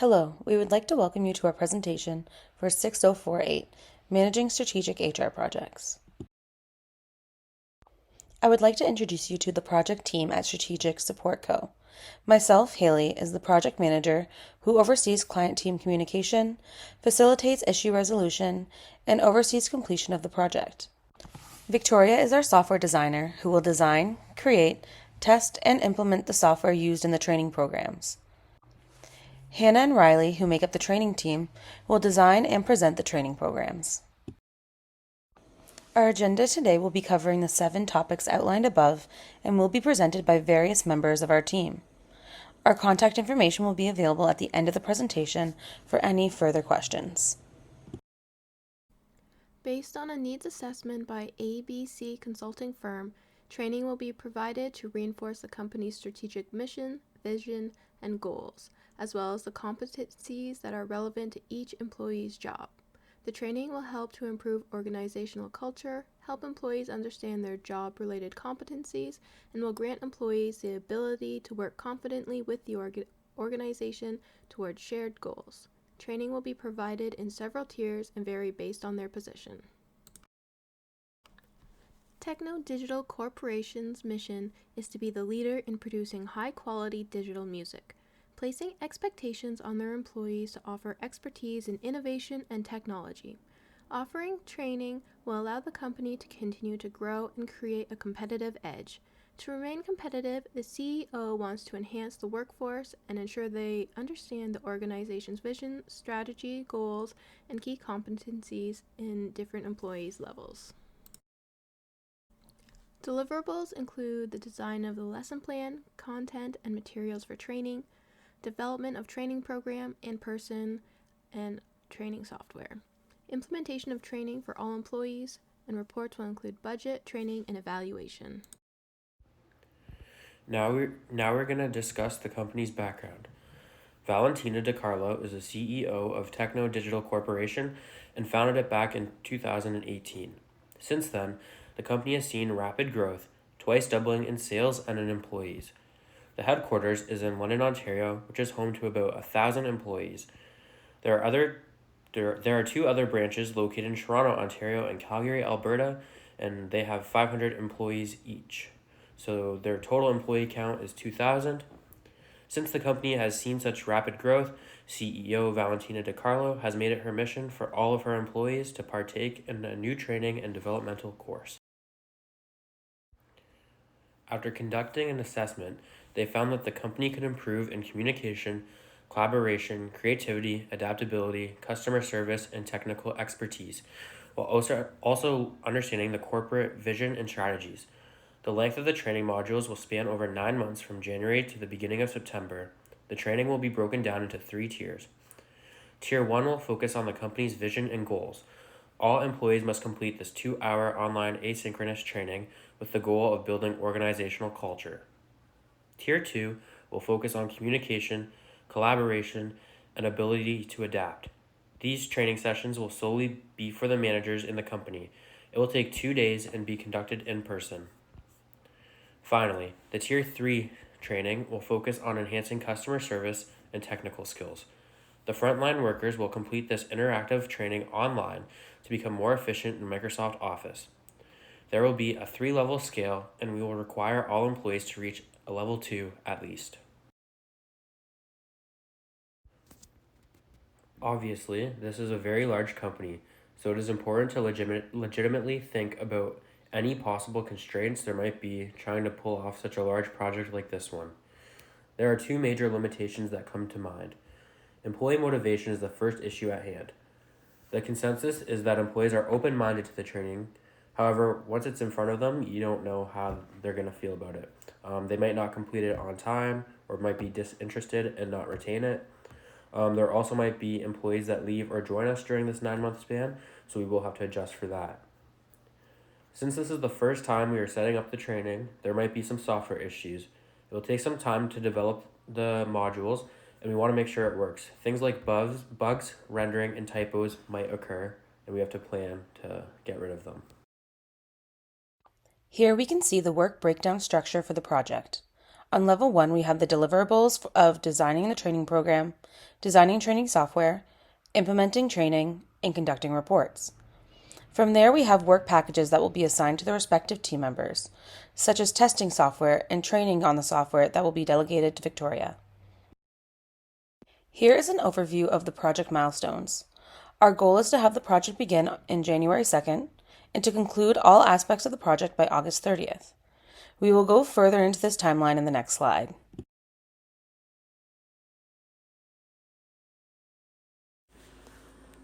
Hello, we would like to welcome you to our presentation for 6048, Managing Strategic HR Projects. I would like to introduce you to the project team at Strategic Support Co. Myself, Haley, is the project manager who oversees client team communication, facilitates issue resolution, and oversees completion of the project. Victoria is our software designer who will design, create, test, and implement the software used in the training programs. Hannah and Riley, who make up the training team, will design and present the training programs. Our agenda today will be covering the 7 topics outlined above and will be presented by various members of our team. Our contact information will be available at the end of the presentation for any further questions. Based on a needs assessment by ABC Consulting Firm, training will be provided to reinforce the company's strategic mission, vision, and goals, as well as the competencies that are relevant to each employee's job. The training will help to improve organizational culture, help employees understand their job-related competencies, and will grant employees the ability to work confidently with the organization towards shared goals. Training will be provided in several tiers and vary based on their position. Techno Digital Corporation's mission is to be the leader in producing high-quality digital music, placing expectations on their employees to offer expertise in innovation and technology. Offering training will allow the company to continue to grow and create a competitive edge. To remain competitive, the CEO wants to enhance the workforce and ensure they understand the organization's vision, strategy, goals, and key competencies in different employees' levels. Deliverables include the design of the lesson plan, content and materials for training, development of training program, in-person, and training software. Implementation of training for all employees, and reports will include budget, training, and evaluation. Now we're going to discuss the company's background. Valentina DiCarlo is the CEO of Techno Digital Corporation and founded it back in 2018. Since then, the company has seen rapid growth, twice doubling in sales and in employees. The headquarters is in London, Ontario, which is home to about 1,000 employees. There are 2 other branches located in Toronto, Ontario, and Calgary, Alberta, and they have 500 employees each. So their total employee count is 2,000. Since the company has seen such rapid growth, CEO Valentina DiCarlo has made it her mission for all of her employees to partake in a new training and developmental course. After conducting an assessment, they found that the company could improve in communication, collaboration, creativity, adaptability, customer service, and technical expertise, while also understanding the corporate vision and strategies. The length of the training modules will span over 9 months from January to the beginning of September. The training will be broken down into 3 tiers. Tier 1 will focus on the company's vision and goals. All employees must complete this 2-hour online asynchronous training with the goal of building organizational culture. Tier 2 will focus on communication, collaboration, and ability to adapt. These training sessions will solely be for the managers in the company. It will take 2 days and be conducted in person. Finally, the Tier 3 training will focus on enhancing customer service and technical skills. The frontline workers will complete this interactive training online to become more efficient in Microsoft Office. There will be a 3-level scale, and we will require all employees to reach a level 2 at least. Obviously, this is a very large company, so it is important to legitimately think about any possible constraints there might be trying to pull off such a large project like this one. There are 2 major limitations that come to mind. Employee motivation is the first issue at hand. The consensus is that employees are open-minded to the training. However, once it's in front of them, you don't know how they're going to feel about it. They might not complete it on time or might be disinterested and not retain it. There also might be employees that leave or join us during this 9-month span, so we will have to adjust for that. Since this is the first time we are setting up the training, there might be some software issues. It will take some time to develop the modules, and we want to make sure it works. Things like bugs, rendering, and typos might occur, and we have to plan to get rid of them. Here we can see the work breakdown structure for the project. On level 1, we have the deliverables of designing the training program, designing training software, implementing training, and conducting reports. From there, we have work packages that will be assigned to the respective team members, such as testing software and training on the software that will be delegated to Victoria. Here is an overview of the project milestones. Our goal is to have the project begin in January 2nd and to conclude all aspects of the project by August 30th. We will go further into this timeline in the next slide.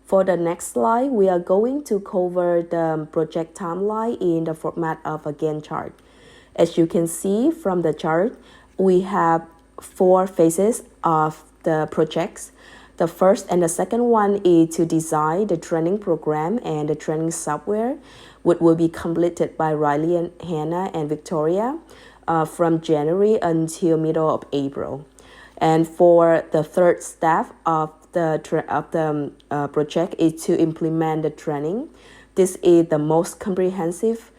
For the next slide, we are going to cover the project timeline in the format of a Gantt chart. As you can see from the chart, we have 4 phases of the projects. The first and the second one is to design the training program and the training software, which will be completed by Riley and Hannah and Victoria from January until middle of April. And for the third step of the project is to implement the training. This is the most comprehensive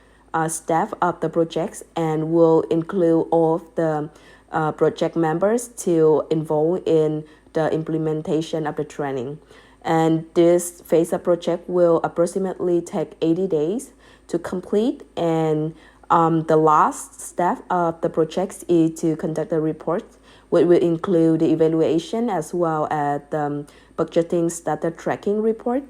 step of the projects and will include all of the project members to involve in the implementation of the training. And this phase of project will approximately take 80 days to complete. And the last step of the project is to conduct a report, which will include the evaluation as well as the budgeting status tracking report.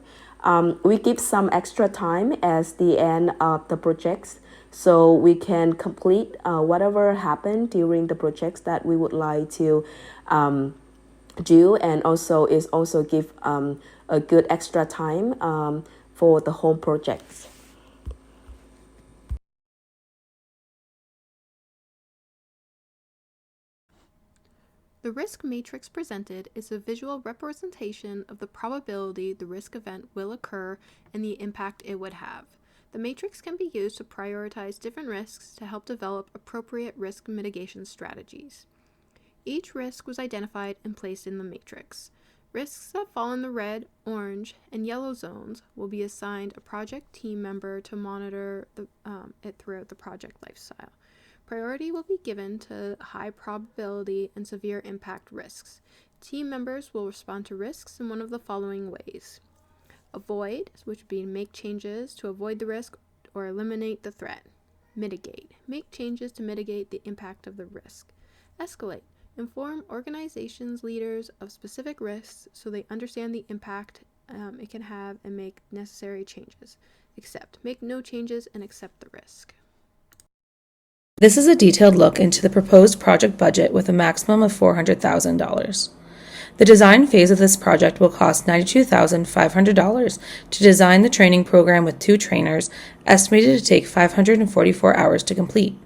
We give some extra time as the end of the projects so we can complete whatever happened during the projects that we would like to do, and also give a good extra time for the whole projects. The risk matrix presented is a visual representation of the probability the risk event will occur and the impact it would have. The matrix can be used to prioritize different risks to help develop appropriate risk mitigation strategies. Each risk was identified and placed in the matrix. Risks that fall in the red, orange, and yellow zones will be assigned a project team member to monitor it throughout the project lifestyle. Priority will be given to high probability and severe impact risks. Team members will respond to risks in one of the following ways. Avoid, which would be make changes to avoid the risk or eliminate the threat. Mitigate, make changes to mitigate the impact of the risk. Escalate, inform organizations' leaders of specific risks so they understand the impact it can have and make necessary changes. Accept, make no changes and accept the risk. This is a detailed look into the proposed project budget with a maximum of $400,000. The design phase of this project will cost $92,500 to design the training program with 2 trainers, estimated to take 544 hours to complete.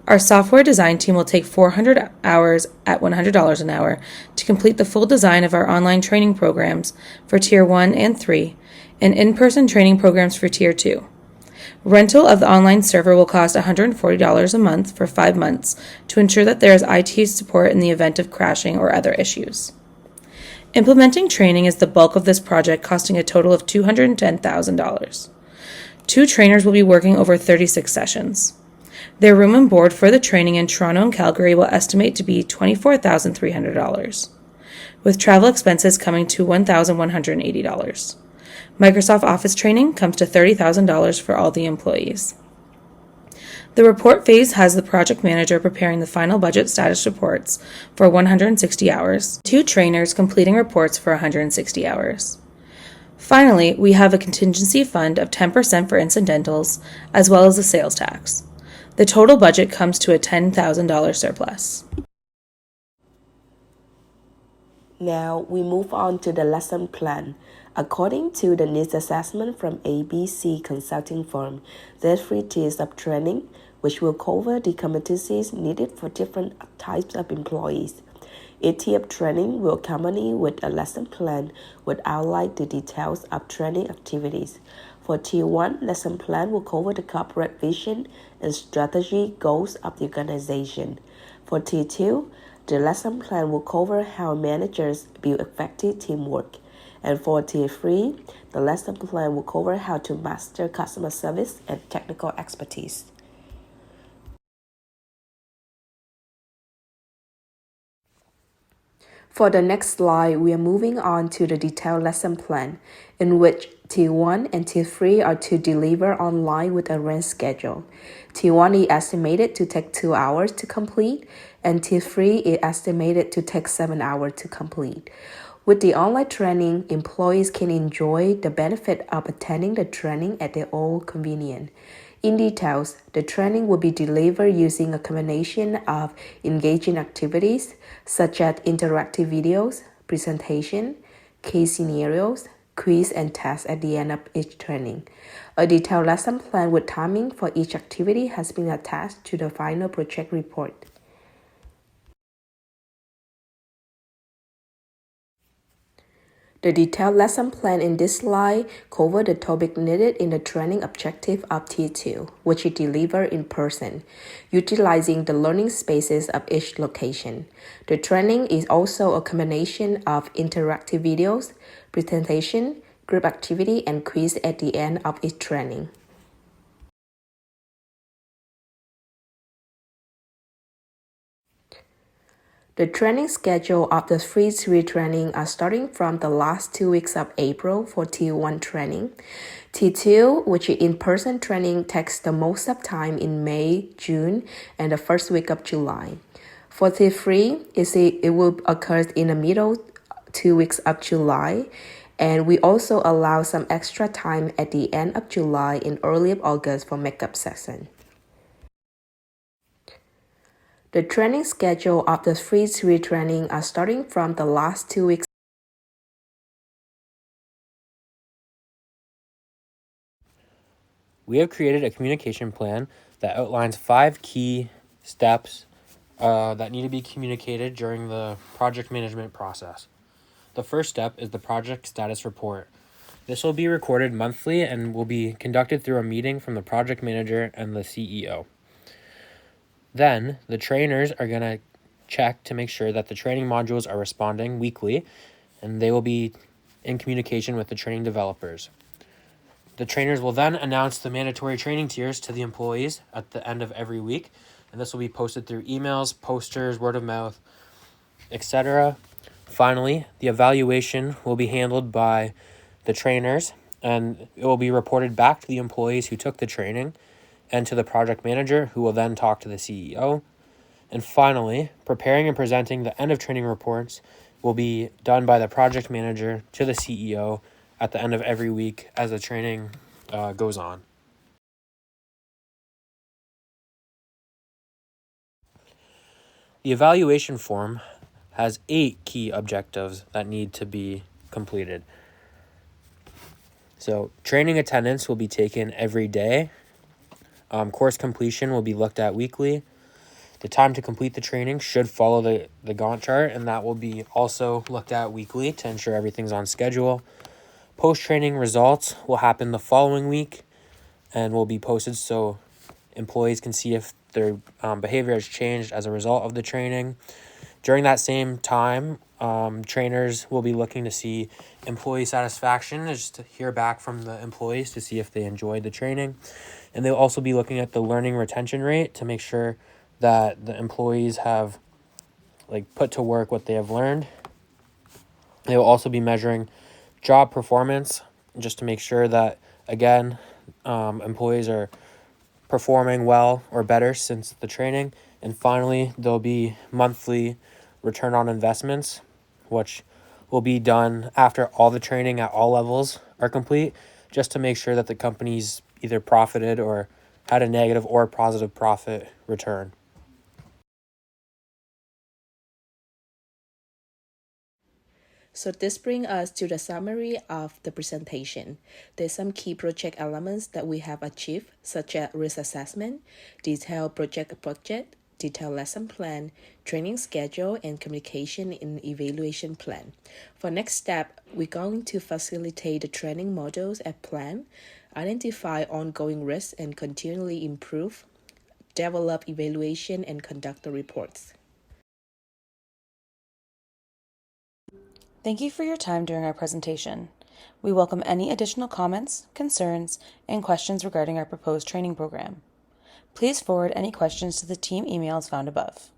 Our software design team will take 400 hours at $100 an hour to complete the full design of our online training programs for Tier 1 and 3 and in-person training programs for Tier 2. Rental of the online server will cost $140 a month for 5 months to ensure that there is IT support in the event of crashing or other issues. Implementing training is the bulk of this project, costing a total of $210,000. 2 trainers will be working over 36 sessions. Their room and board for the training in Toronto and Calgary will estimate to be $24,300, with travel expenses coming to $1,180. Microsoft Office training comes to $30,000 for all the employees. The report phase has the project manager preparing the final budget status reports for 160 hours, 2 trainers completing reports for 160 hours. Finally, we have a contingency fund of 10% for incidentals, as well as the sales tax. The total budget comes to a $10,000 surplus. Now we move on to the lesson plan. According to the needs assessment from ABC Consulting Firm, there's 3 tiers of training, which will cover the competencies needed for different types of employees. Each tier of training will accompany with a lesson plan which outlines the details of training activities. For Tier 1, lesson plan will cover the corporate vision and strategy goals of the organization. For Tier 2, the lesson plan will cover how managers build effective teamwork. And for Tier 3, the lesson plan will cover how to master customer service and technical expertise. For the next slide, we are moving on to the detailed lesson plan, in which T1 and T3 are to deliver online with a range schedule. T1 is estimated to take 2 hours to complete, and T3 is estimated to take 7 hours to complete. With the online training, employees can enjoy the benefit of attending the training at their own convenience. In details, the training will be delivered using a combination of engaging activities such as interactive videos, presentation, case scenarios, quiz, and tests at the end of each training. A detailed lesson plan with timing for each activity has been attached to the final project report. The detailed lesson plan in this slide covers the topic needed in the training objective of T2, which is delivered in person, utilizing the learning spaces of each location. The training is also a combination of interactive videos, presentation, group activity, and quiz at the end of each training. The training schedule of the 3 training are starting from the last 2 weeks of April for T1 training. T2, which is in-person training, takes the most of time in May, June, and the first week of July. For T3, it will occur in the middle 2 weeks of July, and we also allow some extra time at the end of July and early of August for makeup session. The training schedule of the 3 training are starting from the last 2 weeks. We have created a communication plan that outlines 5 key steps that need to be communicated during the project management process. The first step is the project status report. This will be recorded monthly and will be conducted through a meeting from the project manager and the CEO. Then, the trainers are going to check to make sure that the training modules are responding weekly, and they will be in communication with the training developers. The trainers will then announce the mandatory training tiers to the employees at the end of every week, and this will be posted through emails, posters, word of mouth, etc. Finally, the evaluation will be handled by the trainers, and it will be reported back to the employees who took the training and to the project manager, who will then talk to the CEO. And finally, preparing and presenting the end of training reports will be done by the project manager to the CEO at the end of every week as the training goes on. The evaluation form has 8 key objectives that need to be completed. So, training attendance will be taken every day. Course completion will be looked at weekly. The time to complete the training should follow the Gantt chart, and that will be also looked at weekly to ensure everything's on schedule. Post-training results will happen the following week and will be posted so employees can see if their behavior has changed as a result of the training. During that same time, trainers will be looking to see employee satisfaction, just to hear back from the employees to see if they enjoyed the training. And they'll also be looking at the learning retention rate to make sure that the employees have put to work what they have learned. They will also be measuring job performance just to make sure that, again, employees are performing well or better since the training. And finally, there'll be monthly return on investments, which will be done after all the training at all levels are complete, just to make sure that the company's either profited or had a negative or positive profit return. So this brings us to the summary of the presentation. There's some key project elements that we have achieved, such as risk assessment, detailed project budget, detailed lesson plan, training schedule, and communication and evaluation plan. For next step, we're going to facilitate the training modules as planned, identify ongoing risks and continually improve, develop evaluation, and conduct the reports. Thank you for your time during our presentation. We welcome any additional comments, concerns, and questions regarding our proposed training program. Please forward any questions to the team emails found above.